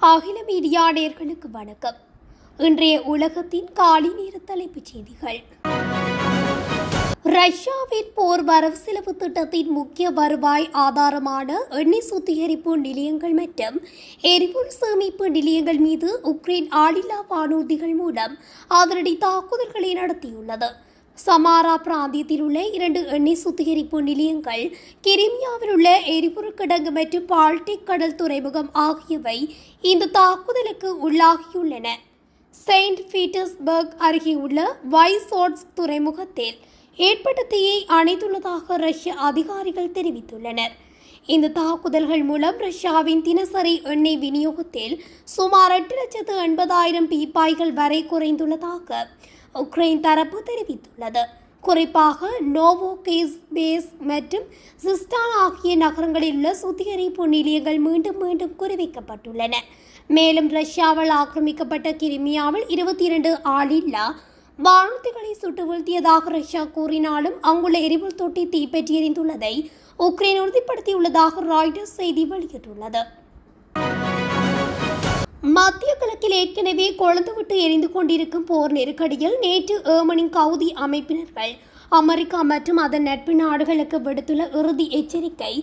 அகில மீடியா நேயர்களுக்கு வணக்கம். இன்றைய உலகத்தின் காலை நேர தலைப்புச் செய்திகள். ரஷ்யாவின் போர் வரவு செலவு திட்டத்தின் முக்கிய வருவாய் ஆதாரமான எண்ணெய் சுத்திகரிப்பு நிலையங்கள் மற்றும் எரிபொருள் சேமிப்பு நிலையங்கள் மீது உக்ரைன் ஆளில்லா வானூர்திகள் மூலம் அதிரடி தாக்குதல்களை நடத்தியுள்ளது. சமாரா பிராந்தியத்தில் உள்ள 2 எண்ணெய் சுத்திகரிப்பு நிலையங்கள், கிரிமியாவில் உள்ள எரிபொருள் கிடங்கு மற்றும் பால்டிக் கடல் துறைமுகம் ஆகியவை இந்த தாக்குதலுக்கு உள்ளாகியுள்ளன. செயின்ட் பீட்டர்ஸ்பர்க் அருகே உள்ள வைசோட்ஸ்க் துறைமுகத்தில் ஏற்பட்ட தீயை அணைத்துள்ளதாக ரஷ்ய அதிகாரிகள் தெரிவித்துள்ளனர். இந்த தாக்குதல்கள் மூலம் ரஷ்யாவின் தினசரி எண்ணெய் விநியோகத்தில் சுமார் 8,80,000 பீப்பாய்கள் வரை குறைந்துள்ளதாக உக்ரைன் தரப்பு தெரிவித்துள்ளது. குறிப்பாக நோவோகேஸ்பேஸ் மற்றும் சிஸ்டான் ஆகிய நகரங்களில் உள்ள சுத்திகரிப்பு நிலையங்கள் மீண்டும் குறிவைக்கப்பட்டுள்ளன. மேலும் ரஷ்யாவால் ஆக்கிரமிக்கப்பட்ட கிரிமியாவில் 22 ஆளில்லா வானூர்திகளை சுட்டு வீழ்த்தியதாக ரஷ்யா கூறினாலும் அங்குள்ள எரிபொருள் தொட்டி தீப்பற்றி எரிந்துள்ளதை உக்ரைன் உறுதிப்படுத்தியுள்ளதாக ராய்டர்ஸ் செய்தி வெளியிட்டுள்ளது. மத்திய கிழக்கில் ஏற்கனவே கொழுந்துவிட்டு எரிந்து கொண்டிருக்கும் போர் நெருக்கடியில் நேற்று ஏமனின் கவுதி அமைப்பினர்கள் அமெரிக்கா மற்றும் அதன் நட்பு நாடுகளுக்கு விடுத்துள்ள இறுதி எச்சரிக்கை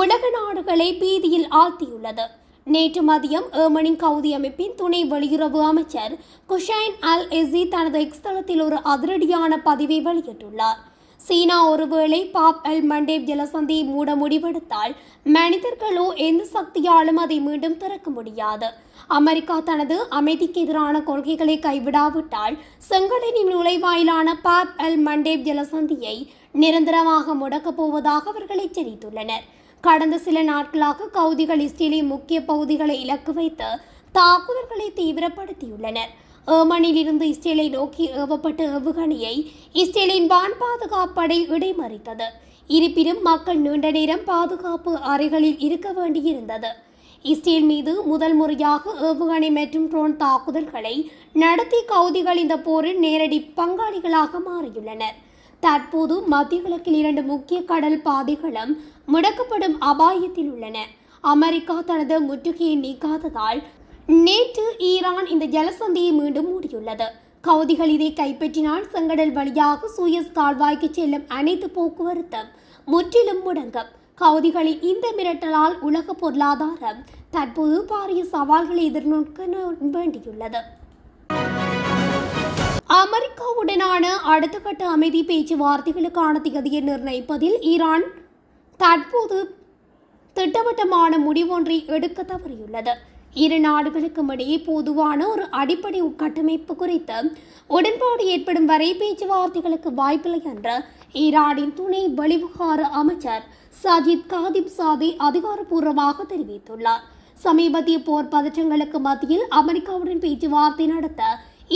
உலக நாடுகளை பீதியில் ஆழ்த்தியுள்ளது. நேற்று மதியம் ஏமனின் கவுதி அமைப்பின் துணை வெளியுறவு அமைச்சர் குஷைன் அல் எஸி தனது எக்ஸ் தளத்தில் ஒரு அதிரடியான பதிவை வெளியிட்டுள்ளார். சீனா ஒருவேளை பாப் அல் மண்டேப் ஜலசந்தியை மூட முடிவெடுத்தால் மனிதர்களோ எந்த சக்தியாலும் அதை மீண்டும் திறக்க முடியாது. அமெரிக்கா தனது அமைதிக்கு எதிரான கொள்கைகளை கைவிடாவிட்டால் செங்கடலின் நுழைவாயிலான பாப் அல் மண்டேப் ஜலசந்தியை நிரந்தரமாக முடக்கப் போவதாக அவர்கள் எச்சரித்துள்ளனர். கடந்த சில நாட்களாக கவுதிகள் இஸ்ரேலின் முக்கிய பகுதிகளை இலக்கு வைத்து தாக்குதல்களை தீவிரப்படுத்தியுள்ளனர். ஏமனில் இருந்து இஸ்ரேலை நோக்கி ஏவப்பட்ட ஏவுகணையை இஸ்ரேலின் வான் பாதுகாப்படை இடைமறித்தது. இருப்பினும் மக்கள் நீண்ட நேரம் பாதுகாப்பு அறைகளில் இருக்க வேண்டியிருந்தது. இஸ்ரேல் மீது முதல் முறையாக ஏவுகணை மற்றும் ட்ரோன் தாக்குதல்களை நடத்தி கவுதிகள் இந்த போரில் நேரடி பங்காளிகளாக மாறியுள்ளனர். தற்போது மத்திய கிழக்கில் 2 முக்கிய கடல் பாதைகளும் முடக்கப்படும் அபாயத்தில் உள்ளன. அமெரிக்கா தனது முற்றுகையை நீக்காததால் நேற்று ஈரான் இந்த ஜலசந்தியை மீண்டும் மூடியுள்ளது. கவுதிகள் இதை கைப்பற்றினால் செங்கடல் வழியாக சூயஸ் கால்வாய்க்கு செல்லும் அனைத்து போக்குவரத்தும் முற்றிலும் முடங்கும். கவுதிகளின் இந்த மிரட்டலால் உலக பொருளாதாரம் தற்போது பாரிய சவால்களை எதிர்நோக்க வேண்டியுள்ளது. அமெரிக்காவுடனான அடுத்த கட்ட அமைதி பேச்சுவார்த்தைகளுக்கான திகதியை நிர்ணயிப்பதில் ஈரான் தற்போது திட்டவட்டமான முடிவொன்றை எடுக்க தவறியுள்ளது. 2 நாடுகளுக்கும் இடையே பொதுவான ஒரு அடிப்படை உட்கட்டமைப்பு குறித்து உடன்பாடு ஏற்படும் வரை பேச்சுவார்த்தைகளுக்கு வாய்ப்பில்லை என்று ஈரானின் துணை வெளிவிவகார அமைச்சர் சஜித் காதிப்சாதே அதிகாரப்பூர்வமாக தெரிவித்துள்ளார். சமீபத்திய போர் பதற்றங்களுக்கு மத்தியில் அமெரிக்காவுடன் பேச்சுவார்த்தை நடத்த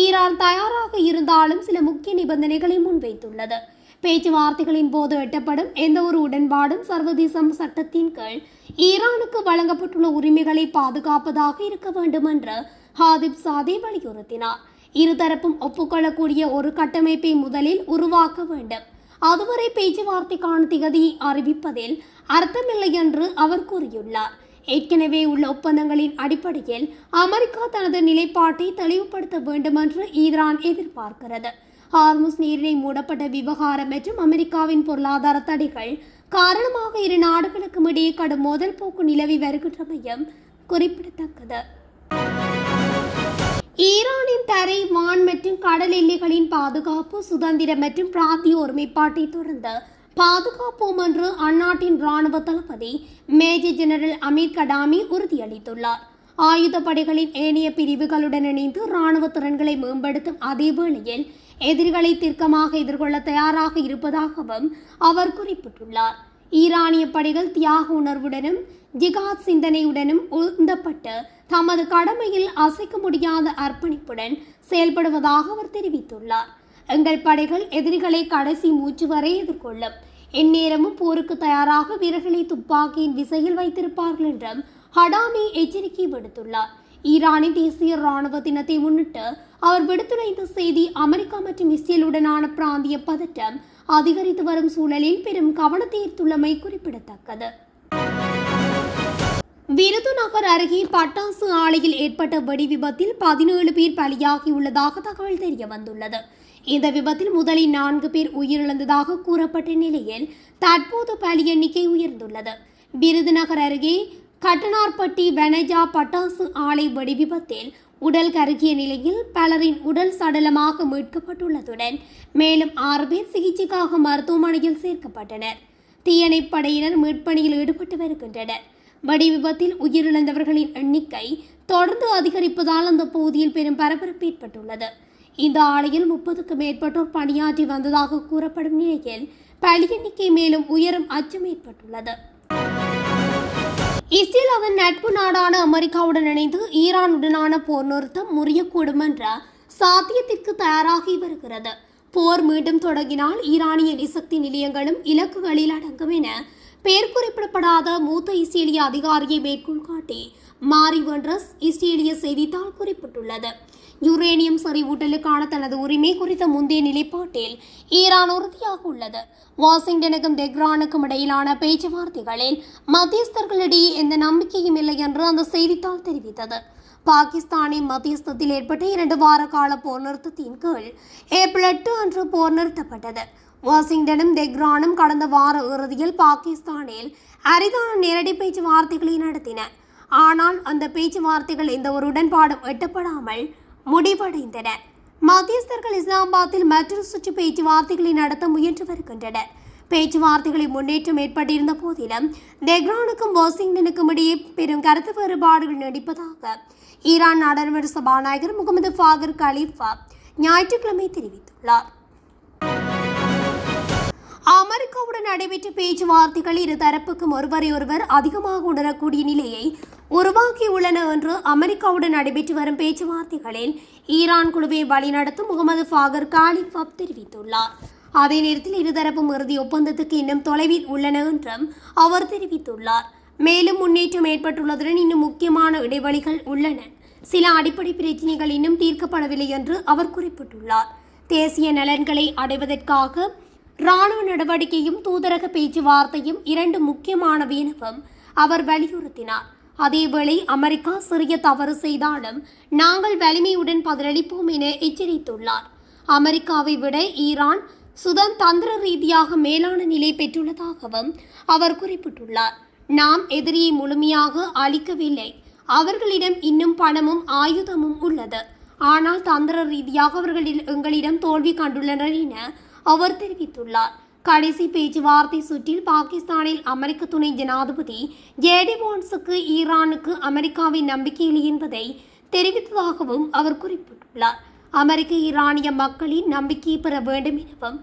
ஈரான் தயாராக இருந்தாலும் சில முக்கிய நிபந்தனைகளை முன்வைத்துள்ளது. பேச்சுவார்த்தைகளின் போது எட்டப்படும் எந்த ஒரு உடன்பாடும் சர்வதேச சட்டத்தின் கீழ் ஈரானுக்கு வழங்கப்பட்டுள்ள உரிமைகளை பாதுகாப்பதாக இருக்க வேண்டும் என்று காதிப்சாதே வலியுறுத்தினார். இருதரப்பும் ஒப்புக்கொள்ளக்கூடிய ஒரு கட்டமைப்பை முதலில் உருவாக்க வேண்டும். அதுவரை பேச்சுவார்த்தைக்கான திகதியை அறிவிப்பதில் அர்த்தமில்லை என்று அவர் கூறியுள்ளார். ஏற்கனவே உள்ள ஒப்பந்தங்களின் அடிப்படையில் அமெரிக்கா தனது நிலைப்பாட்டை தெளிவுபடுத்த வேண்டும் என்று ஈரான் எதிர்பார்க்கிறது. ஹார்முஸ் நீரிணை மூடப்பட்ட விவகாரம் மற்றும் அமெரிக்காவின் பொருளாதார தடைகள் காரணமாக 2 நாடுகளுக்கும் இடையே கடும் மோதல் போக்கு நிலவி வருகின்றமையும் குறிப்பிடத்தக்கது. ஈரானின் தரை, வான் மற்றும் கடல் எல்லைகளின் பாதுகாப்பு, சுதந்திரம் மற்றும் பிராந்திய ஒருமைப்பாட்டை தொடர்ந்து பாதுகாப்போம் என்று அந்நாட்டின் இராணுவ தளபதி மேஜர் ஜெனரல் அமீர் கடாமி உறுதியளித்துள்ளார். ஆயுத படைகளின் ஏனைய பிரிவுகளுடன் இணைந்து இராணுவ திறன்களை மேம்படுத்தும் அதே வேளையில் எதிரிகளை தீர்க்கமாக எதிர்கொள்ள தயாராக இருப்பதாகவும் அவர் குறிப்பிட்டுள்ளார். ஈரானிய படைகள் தியாக உணர்வுடனும் ஜிகாத் சிந்தனையுடனும் உந்தப்பட்டு தமது கடமையில் அசைக்க முடியாத அர்ப்பணிப்புடன் செயல்படுவதாக அவர் தெரிவித்துள்ளார். எங்கள் படைகள் எதிரிகளை கடைசி மூச்சு வரை எதிர்கொள்ளும். எந்நேரமும் போருக்கு தயாராக வீரர்களை துப்பாக்கியின் விசையில் வைத்திருப்பார்கள் என்றும் ஹடாமி எச்சரிக்கை விடுத்துள்ளார். ஈரானின் தேசிய இராணுவ தினத்தை முன்னிட்டு அவர் விடுத்துள்ள இந்த செய்தி அமெரிக்கா மற்றும் இஸ்ரேலுடனான பிராந்திய பதட்டம் அதிகரித்து வரும் சூழலில் பெரும் கவனத்தை ஈர்த்துள்ளமை குறிப்பிடத்தக்கது. விருதுநகர் அருகே பட்டாசு ஆலையில் ஏற்பட்ட வெடி விபத்தில் 17 பேர் பலியாகியுள்ளதாக தகவல் தெரிய வந்துள்ளது. இந்த விபத்தில் முதலில் 4 பேர் உயிரிழந்ததாக கூறப்பட்ட நிலையில் தற்போது பலி எண்ணிக்கை உயர்ந்துள்ளது. விருதுநகர் அருகே கட்டனார்பட்டி வனஜா பட்டாசு ஆலை வெடி விபத்தில் உடல் கருகிய நிலையில் பலரின் உடல் சடலமாக மீட்கப்பட்டுள்ளதுடன் மேலும் 6 பேர் சிகிச்சைக்காக மருத்துவமனையில் சேர்க்கப்பட்டனர். தீயணைப்படையினர் மீட்பணியில் ஈடுபட்டு வருகின்றனர். வெடி விபத்தில் உயிரிழந்தவர்களின் எண்ணிக்கை தொடர்ந்து அதிகரிப்பதால் அந்த பகுதியில் பெரும் பரபரப்பு ஏற்பட்டுள்ளது. இந்த ஆலையில் 30க்கும் மேற்பட்டோர் பணியாற்றி வந்ததாக கூறப்படும் நிலையில் பலி எண்ணிக்கை மேலும் உயரும் அச்சம் ஏற்பட்டுள்ளது. இஸ்ரேல் அதன் நட்பு நாடான அமெரிக்காவுடன் இணைந்து ஈரானுடனான போர் நிறுத்தம் முறியக்கூடும் என்ற சாத்தியத்திற்கு தயாராகி வருகிறது. போர் மீண்டும் தொடங்கினால் ஈரானிய எரிசக்தி நிலையங்களும் இலக்குகளில் அடங்கும் என பெயர் குறிப்பிடப்படாத மூத்த இஸ்ரேலிய அதிகாரியை மேற்கோள் காட்டி மாரி வென்ட்ரஸ் இஸ்ரேலிய செய்தித்தாள் குறிப்பிட்டுள்ளது. யுரேனியம் செறிவூட்டலுக்கான தனது உரிமை குறித்த முந்தைய நிலைப்பாட்டில் ஈரான் உறுதியாக உள்ளது. வாஷிங்டனுக்கும் டெஹ்ரானுக்கும் இடையிலான பேச்சுவார்த்தைகளில் மத்தியஸ்தர்களிடையே எந்த நம்பிக்கையும் இல்லை என்று அந்த செய்தித்தாள் தெரிவித்தது. பாகிஸ்தானின் மத்தியஸ்தத்தில் ஏற்பட்ட 2 வார கால போர் நிறுத்தத்தின் கீழ் ஏப்ரல் 8 அன்று போர் நிறுத்தப்பட்டது. வாஷிங்டனும் டெஹ்ரானும் கடந்த வார இறுதியில் பாகிஸ்தானில் அரிதான நேரடி பேச்சுவார்த்தைகளை நடத்தின. ஆனால் அந்த பேச்சுவார்த்தைகள் எந்த ஒரு உடன்பாடும் எட்டப்படாமல் முடிவடைந்தன. மத்தியஸ்தர்கள் இஸ்லாமாபாத்தில் மற்றொரு சுற்று பேச்சுவார்த்தைகளை நடத்த முயன்று வருகின்றனர். பேச்சுவார்த்தைகளில் முன்னேற்றம் ஏற்பட்டிருந்த போதிலும் டெஹ்ரானுக்கும் வாஷிங்டனுக்கும் இடையே பெரும் கருத்து வேறுபாடுகள் நீடிப்பதாக ஈரான் நாடாளுமன்ற சபாநாயகர் முகமது ஃபாகர் கலீஃபா ஞாயிற்றுக்கிழமை தெரிவித்துள்ளார். அமெரிக்காவுடன் நடைபெற்ற பேச்சுவார்த்தைகள் இரு தரப்புக்கும் ஒருவரையொருவர் அதிகமாக உணரக்கூடிய நிலையை உருவாக்கியுள்ளன என்று அமெரிக்காவுடன் நடைபெற்று வரும் பேச்சுவார்த்தைகளில் ஈரான் குழுவை வழிநடத்தும் முகமது ஃபாகர் கலீஃபா தெரிவித்துள்ளார். அதே நேரத்தில் இருதரப்பும் இறுதி ஒப்பந்தத்துக்கு இன்னும் தொலைவில் உள்ளன என்றும் அவர் தெரிவித்துள்ளார். மேலும் முன்னேற்றம் ஏற்பட்டுள்ளதுடன் இன்னும் முக்கியமான இடைவெளிகள் உள்ளன. சில அடிப்படை பிரச்சினைகள் இன்னும் தீர்க்கப்படவில்லை என்று அவர் குறிப்பிட்டுள்ளார். தேசிய நலன்களை அடைவதற்காக இராணுவ நடவடிக்கையும் தூதரக பேச்சுவார்த்தையும் 2 முக்கியமானவை எனவும் அவர் வலியுறுத்தினார். அதேவேளை அமெரிக்கா சிறிய தவறு செய்தாலும் நாங்கள் வலிமையுடன் பதிலளிப்போம் என எச்சரித்துள்ளார். அமெரிக்காவை விட ஈரான் சுதந்திர ரீதியாக மேலான நிலை பெற்றுள்ளதாகவும் அவர் குறிப்பிட்டுள்ளார். நாம் எதிரியை முழுமையாக அழிக்கவில்லை. அவர்களிடம் இன்னும் பணமும் ஆயுதமும் உள்ளது. ஆனால் தந்திர ரீதியாக அவர்கள் எங்களிடம் தோல்வி கண்டுள்ளனர் என அவர் தெரிவித்துள்ளார். கடைசி பேச்சுவார்த்தை சுற்றில் பாகிஸ்தானில் அமெரிக்க துணை ஜனாதிபதி ஜேடி வான்ஸுக்கு ஈரானுக்கு அமெரிக்காவின் நம்பிக்கை இல்லை என்பதை தெரிவித்ததாகவும் அவர் குறிப்பிட்டுள்ளார். அமெரிக்க ஈரானிய மக்களின் நம்பிக்கையை பெற வேண்டும் எனவும்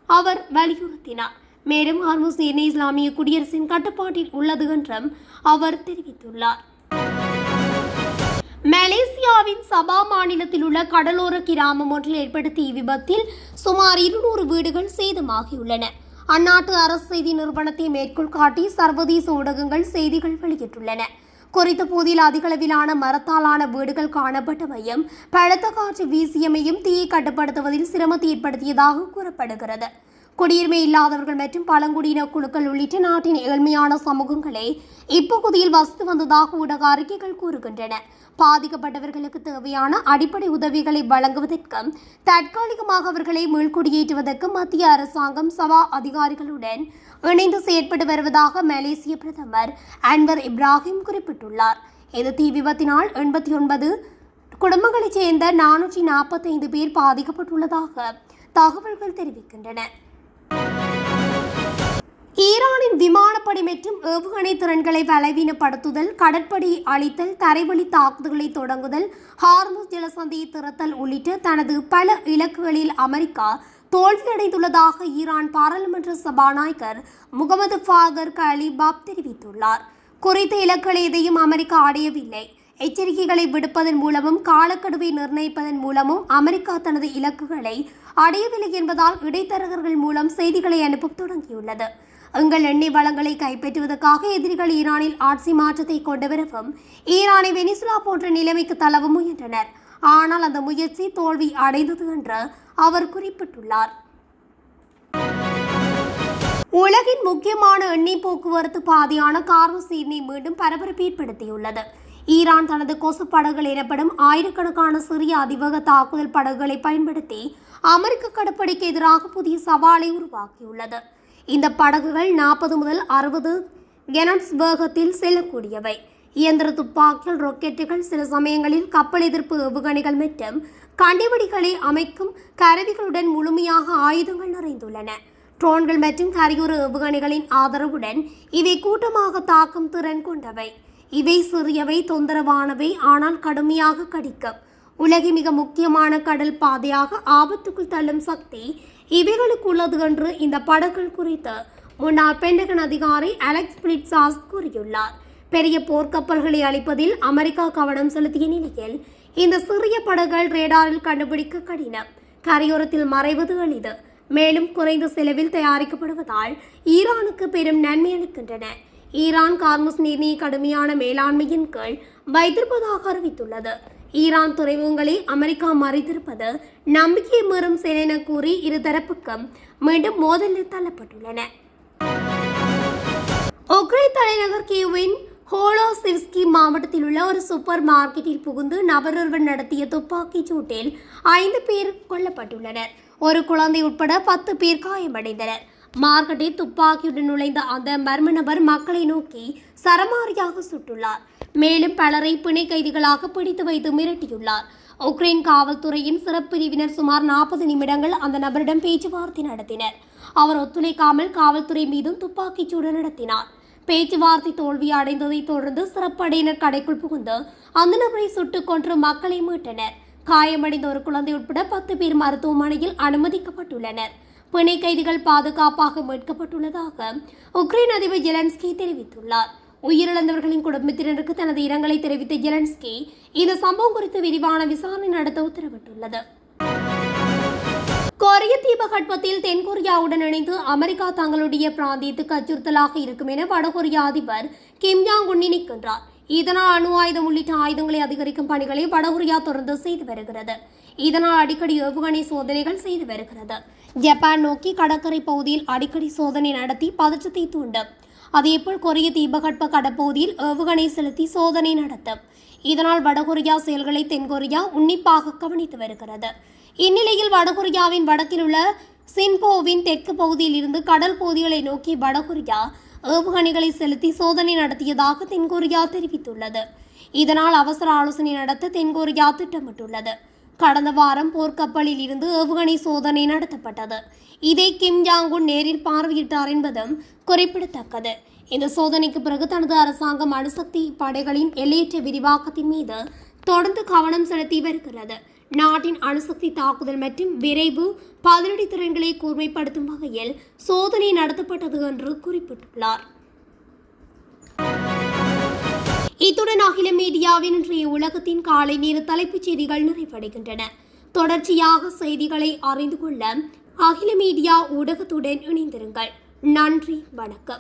அவர் வலியுறுத்தினார். மேலும் ஹார்முஸ் நீரிணை இஸ்லாமிய குடியரசின் கட்டுப்பாட்டில் உள்ளது என்றும் அவர் தெரிவித்துள்ளார். மலேசியாவின் சபா மாநிலத்தில் உள்ள கடலோர கிராமம் ஒன்றில் ஏற்பட்ட தீ விபத்தில் சுமார் 200 வீடுகள் சேதமாகியுள்ளன. அந்நாட்டு அரசு செய்தி நிறுவனத்தை மேற்கோள் காட்டி சர்வதேச ஊடகங்கள் செய்திகள் வெளியிட்டுள்ளன. குறித்த பகுதியில் அதிகளவிலான மரத்தாலான வீடுகள் காணப்பட்டமையும் பலத்த காற்று வீசியமையும் தீயை கட்டுப்படுத்துவதில் சிரமத்தை ஏற்படுத்தியதாக கூறப்படுகிறது. குடியுரிமை இல்லாதவர்கள் மற்றும் பழங்குடியின குழுக்கள் உள்ளிட்ட நாட்டின் ஏழ்மையான சமூகங்களே இப்பகுதியில் வசித்து வந்ததாக ஊடக அறிக்கைகள் கூறுகின்றன. பாதிக்கப்பட்டவர்களுக்கு தேவையான அடிப்படை உதவிகளை வழங்குவதற்கும் தற்காலிகமாக அவர்களை மீள்குடியேற்றுவதற்கும் மத்திய அரசாங்கம் சபா அதிகாரிகளுடன் இணைந்து செயற்பட்டு வருவதாக மலேசிய பிரதமர் அன்வர் இப்ராஹிம் குறிப்பிட்டுள்ளார். இந்த தீ விபத்தினால் 89 குடும்பங்களைச் சேர்ந்த 445 பேர் பாதிக்கப்பட்டுள்ளதாக தகவல்கள் தெரிவிக்கின்றன. ஈரானின் விமானப்படை மற்றும் ஏவுகணை திறன்களை பலவீனப்படுத்துதல், கடற்படை அழித்தல், தரைவழி தாக்குதல்களை தொடங்குதல், ஹார்முஸ் ஜலசந்தியை திறத்தல் உள்ளிட்ட தனது பல இலக்குகளில் அமெரிக்கா தோல்வியடைந்துள்ளதாக ஈரான் பாராளுமன்ற சபாநாயகர் முகமது ஃபாகர் கலீஃபா தெரிவித்துள்ளார். குறித்த இலக்குகளை எதையும் அமெரிக்கா அடையவில்லை. எச்சரிக்கைகளை விடுப்பதன் மூலமும் காலக்கெடுவை நிர்ணயிப்பதன் மூலமும் அமெரிக்கா தனது இலக்குகளை அடையவில்லை என்பதால் இடைத்தரகர்கள் மூலம் செய்திகளை அனுப்ப தொடங்கியுள்ளது. எங்கள் எண்ணெய் வளங்களை கைப்பற்றுவதற்காக எதிரிகள் ஈரானில் ஆட்சி மாற்றத்தை கொண்டுவரவும் ஈரானை வெனிசுலா போன்ற நிலைமைக்கு தள்ளவும் முயன்றனர். ஆனால் அந்த முயற்சி தோல்வி அடைந்தது என்று அவர் குறிப்பிட்டுள்ளார். உலகின் முக்கியமான எண்ணெய் போக்குவரத்து பாதையான கார்மஸ் நீரிணை மீண்டும் பரபரப்பு ஏற்படுத்தியுள்ளது. ஈரான் தனது கொசு படகுகள் எனப்படும் ஆயிரக்கணக்கான சிறிய அதிவேக தாக்குதல் படகுகளை பயன்படுத்தி அமெரிக்க கடற்படைக்கு எதிராக புதிய சவாலை உருவாக்கியுள்ளது. இந்த படகுகள் 40 முதல் 60 கெனட்ஸ் வேகத்தில் செல்லக்கூடியவை. இயந்திர துப்பாக்கிகள், ராக்கெட்டுகள், சில சமயங்களில் கப்பல் எதிர்ப்பு ஏவுகணைகள் மற்றும் கண்டிவெடிகளை அமைக்கும் கருவிகளுடன் முழுமையாக ஆயுதங்கள் நிறைந்துள்ளன. ட்ரோன்கள் மற்றும் கரையோர ஏவுகணைகளின் ஆதரவுடன் இவை கூட்டமாக தாக்கும் திறன் கொண்டவை. இவை சிறியவை, தொந்தரவானவை, ஆனால் கடுமையாக கடிக்கும். உலகின் மிக முக்கியமான கடல் பாதையாக ஆபத்துக்குள் தள்ளும் சக்தி இவைகளுக்கு உள்ளது என்று இந்த படகுகள் குறித்து முன்னாள் பென்டகன் அதிகாரி அலெக்ஸ் பிளிட்சாஸ் கூறியுள்ளார். பெரிய போர்க்கப்பல்களை அழிப்பதில் அமெரிக்கா கவனம் செலுத்திய நிலையில் இந்த சிறிய படகுகள் ரேடாரில் கண்டுபிடிக்க கடினம், கரையோரத்தில் மறைவது எளிது, மேலும் குறைந்த செலவில் தயாரிக்கப்படுவதால் ஈரானுக்கு பெரும் நன்மை அளிக்கின்றன. ஈரான் கார்மஸ் நீரிணையை கடுமையான மேலாண்மையின் கீழ் வைத்திருப்பதாக அறிவித்துள்ளது. ஈரான் துறைமுகங்களை அமெரிக்கா மறைத்திருப்பது நம்பிக்கை மீறும் செயல் என கூறி இருதரப்புக்கும் மீண்டும் மோதலில் தள்ளப்பட்டுள்ளன. உக்ரைன் தலைநகர் கீவின் ஹோலோசிவ்ஸ்கி மாவட்டத்தில் உள்ள ஒரு சூப்பர் மார்க்கெட்டில் புகுந்து நபரொருவர் நடத்திய துப்பாக்கிச் சூட்டில் 5 பேர் கொல்லப்பட்டுள்ளனர். ஒரு குழந்தை உட்பட 10 பேர் காயமடைந்தனர். மார்க்கெட்டில் துப்பாக்கியுடன் நுழைந்த அந்த மர்ம நபர் மக்களை நோக்கி சரமாரியாக சுட்டுள்ளார். மேலும் பலரை பிணை கைதிகளாக பிடித்து வைத்து மிரட்டியுள்ளார். உக்ரைன் காவல்துறையின் சிறப்பு பிரிவினர் சுமார் 40 நிமிடங்கள் அந்த நபரிடம் பேச்சுவார்த்தை நடத்தினர். அவர் ஒத்துழைக்காமல் காவல்துறை மீதும் துப்பாக்கிச்சூடு நடத்தினார். பேச்சுவார்த்தை தோல்வி அடைந்ததை தொடர்ந்து சிறப்படையினர் கடைக்குள் புகுந்து அந்த நபரை சுட்டுக் கொன்று மக்களை மீட்டனர். காயமடைந்த ஒரு குழந்தை உட்பட 10 பேர் மருத்துவமனையில் அனுமதிக்கப்பட்டுள்ளனர். பிணை கைதிகள் பாதுகாப்பாக மீட்கப்பட்டுள்ளதாக உக்ரைன் அதிபர் ஜெலன்ஸ்கி தெரிவித்துள்ளார். உயிரிழந்தவர்களின் குடும்பத்தினருக்கு தனது இரங்கலை தெரிவித்த ஜெலன்ஸ்கி இந்த சம்பவம் குறித்து விரிவான விசாரணை நடத்த உத்தரவிட்டுள்ளது. கொரிய தீபகற்பத்தில் தென்கொரியாவுடன் இணைந்து அமெரிக்கா தங்களுடைய பிராந்தியத்துக்கு அச்சுறுத்தலாக இருக்கும் என வடகொரிய அதிபர் கிம் ஜாங் உன் நினைக்கின்றார். இதனால் அணு ஆயுதம் உள்ளிட்ட ஆயுதங்களை அதிகரிக்கும் பணிகளை வடகொரியா தொடர்ந்து செய்து வருகிறது. இதனால் அடிக்கடி ஏவுகணை சோதனைகள் செய்து வருகிறது. ஜப்பான் நோக்கி கடற்கரை பகுதியில் அடிக்கடி சோதனை நடத்தி பதற்றத்தை தூண்டும். அதேபோல் கொரிய தீபகற்ப கடற்பகுதியில் ஏவுகணை செலுத்தி சோதனை நடத்தும். இதனால் வடகொரியா செயல்களை தென்கொரியா உன்னிப்பாக கவனித்து வருகிறது. இந்நிலையில் வடகொரியாவின் வடக்கில் உள்ள சின்போவின் தெற்கு பகுதியில் இருந்து கடல் பகுதிகளை நோக்கி வடகொரியா ஏவுகணைகளை செலுத்தி சோதனை நடத்தியதாக தென்கொரியா தெரிவித்துள்ளது. இதனால் அவசர ஆலோசனை நடத்த தென்கொரியா திட்டமிட்டுள்ளது. கடந்த வாரம் போர்க்கப்பலில் இருந்து ஏவுகணை சோதனை நடத்தப்பட்டது. இதை கிம் ஜாங் உன் நேரில் பார்வையிட்டார் என்பதும் குறிப்பிடத்தக்கது. இந்த சோதனைக்கு பிறகு தனது அரசாங்கம் அணுசக்தி படைகளின் எல்லையற்ற விரிவாக்கத்தின் மீது தொடர்ந்து கவனம் செலுத்தி வருகிறது. நாட்டின் அணுசக்தி தாக்குதல் மற்றும் விரைவு பதிலடி திறன்களை கூர்மைப்படுத்தும் வகையில் சோதனை நடத்தப்பட்டது என்று குறிப்பிட்டுள்ளார். இத்துடன் அகில மீடியாவின் இன்றைய உலகத்தின் காலை நேர தலைப்புச் செய்திகள் நிறைவடைகின்றன. தொடர்ச்சியாக செய்திகளை அறிந்து கொள்ள அகில மீடியா ஊடகத்துடன் இணைந்திருங்கள். நன்றி, வணக்கம்.